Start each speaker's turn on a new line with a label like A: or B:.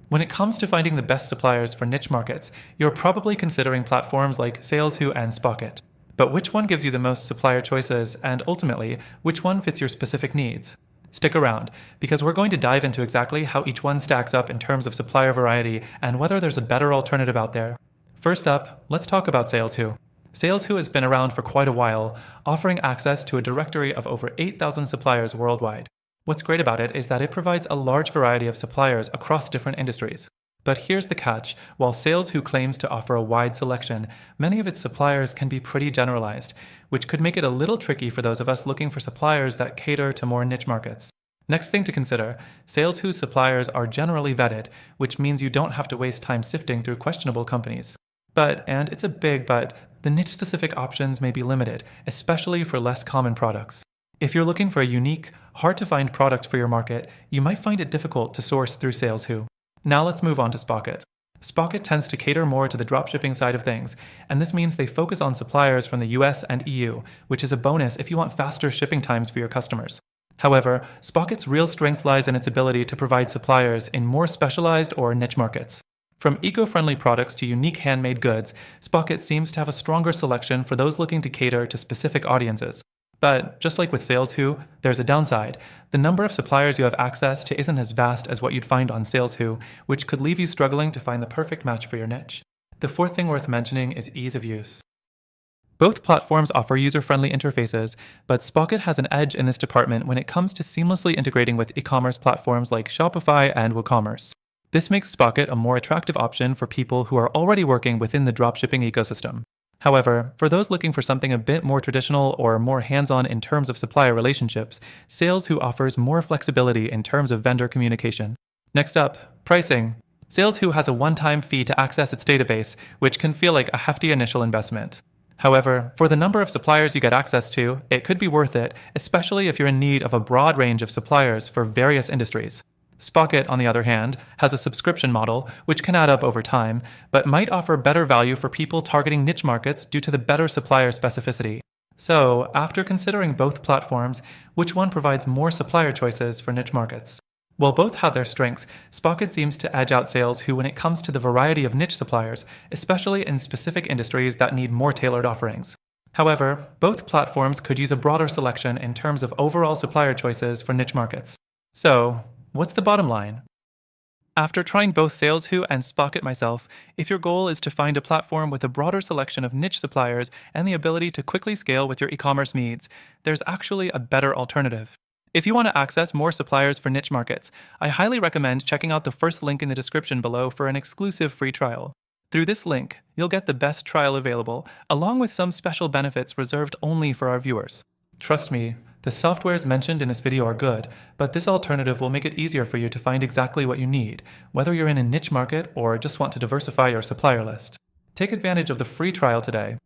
A: When it comes to finding the best suppliers for niche markets, you're probably considering platforms like SalesHoo and Spocket. But which one gives you the most supplier choices, and ultimately, which one fits your specific needs? Stick around, because we're going to dive into exactly how each one stacks up in terms of supplier variety and whether there's a better alternative out there. First up, let's talk about SalesHoo. SalesHoo has been around for quite a while, offering access to a directory of over 8,000 suppliers worldwide. What's great about it is that it provides a large variety of suppliers across different industries. But here's the catch: while SalesHoo claims to offer a wide selection, many of its suppliers can be pretty generalized, which could make it a little tricky for those of us looking for suppliers that cater to more niche markets. Next thing to consider, SalesHoo suppliers are generally vetted, which means you don't have to waste time sifting through questionable companies. But, and it's a big but, the niche-specific options may be limited, especially for less common products. If you're looking for a unique, hard-to-find product for your market, you might find it difficult to source through SalesHoo. Now let's move on to Spocket. Spocket tends to cater more to the dropshipping side of things, and this means they focus on suppliers from the US and EU, which is a bonus if you want faster shipping times for your customers. However, Spocket's real strength lies in its ability to provide suppliers in more specialized or niche markets. From eco-friendly products to unique handmade goods, Spocket seems to have a stronger selection for those looking to cater to specific audiences. But just like with SalesHoo, there's a downside. The number of suppliers you have access to isn't as vast as what you'd find on SalesHoo, which could leave you struggling to find the perfect match for your niche. The fourth thing worth mentioning is ease of use. Both platforms offer user-friendly interfaces, but Spocket has an edge in this department when it comes to seamlessly integrating with e-commerce platforms like Shopify and WooCommerce. This makes Spocket a more attractive option for people who are already working within the dropshipping ecosystem. However, for those looking for something a bit more traditional or more hands-on in terms of supplier relationships, SalesHoo offers more flexibility in terms of vendor communication. Next up, pricing. SalesHoo has a one-time fee to access its database, which can feel like a hefty initial investment. However, for the number of suppliers you get access to, it could be worth it, especially if you're in need of a broad range of suppliers for various industries. Spocket, on the other hand, has a subscription model, which can add up over time, but might offer better value for people targeting niche markets due to the better supplier specificity. So, after considering both platforms, which one provides more supplier choices for niche markets? While both have their strengths, Spocket seems to edge out SalesHoo when it comes to the variety of niche suppliers, especially in specific industries that need more tailored offerings. However, both platforms could use a broader selection in terms of overall supplier choices for niche markets. So, what's the bottom line? After trying both SalesHoo and Spocket myself, if your goal is to find a platform with a broader selection of niche suppliers and the ability to quickly scale with your e-commerce needs, there's actually a better alternative. If you want to access more suppliers for niche markets, I highly recommend checking out the first link in the description below for an exclusive free trial. Through this link, you'll get the best trial available, along with some special benefits reserved only for our viewers. Trust me, the softwares mentioned in this video are good, but this alternative will make it easier for you to find exactly what you need, whether you're in a niche market or just want to diversify your supplier list. Take advantage of the free trial today.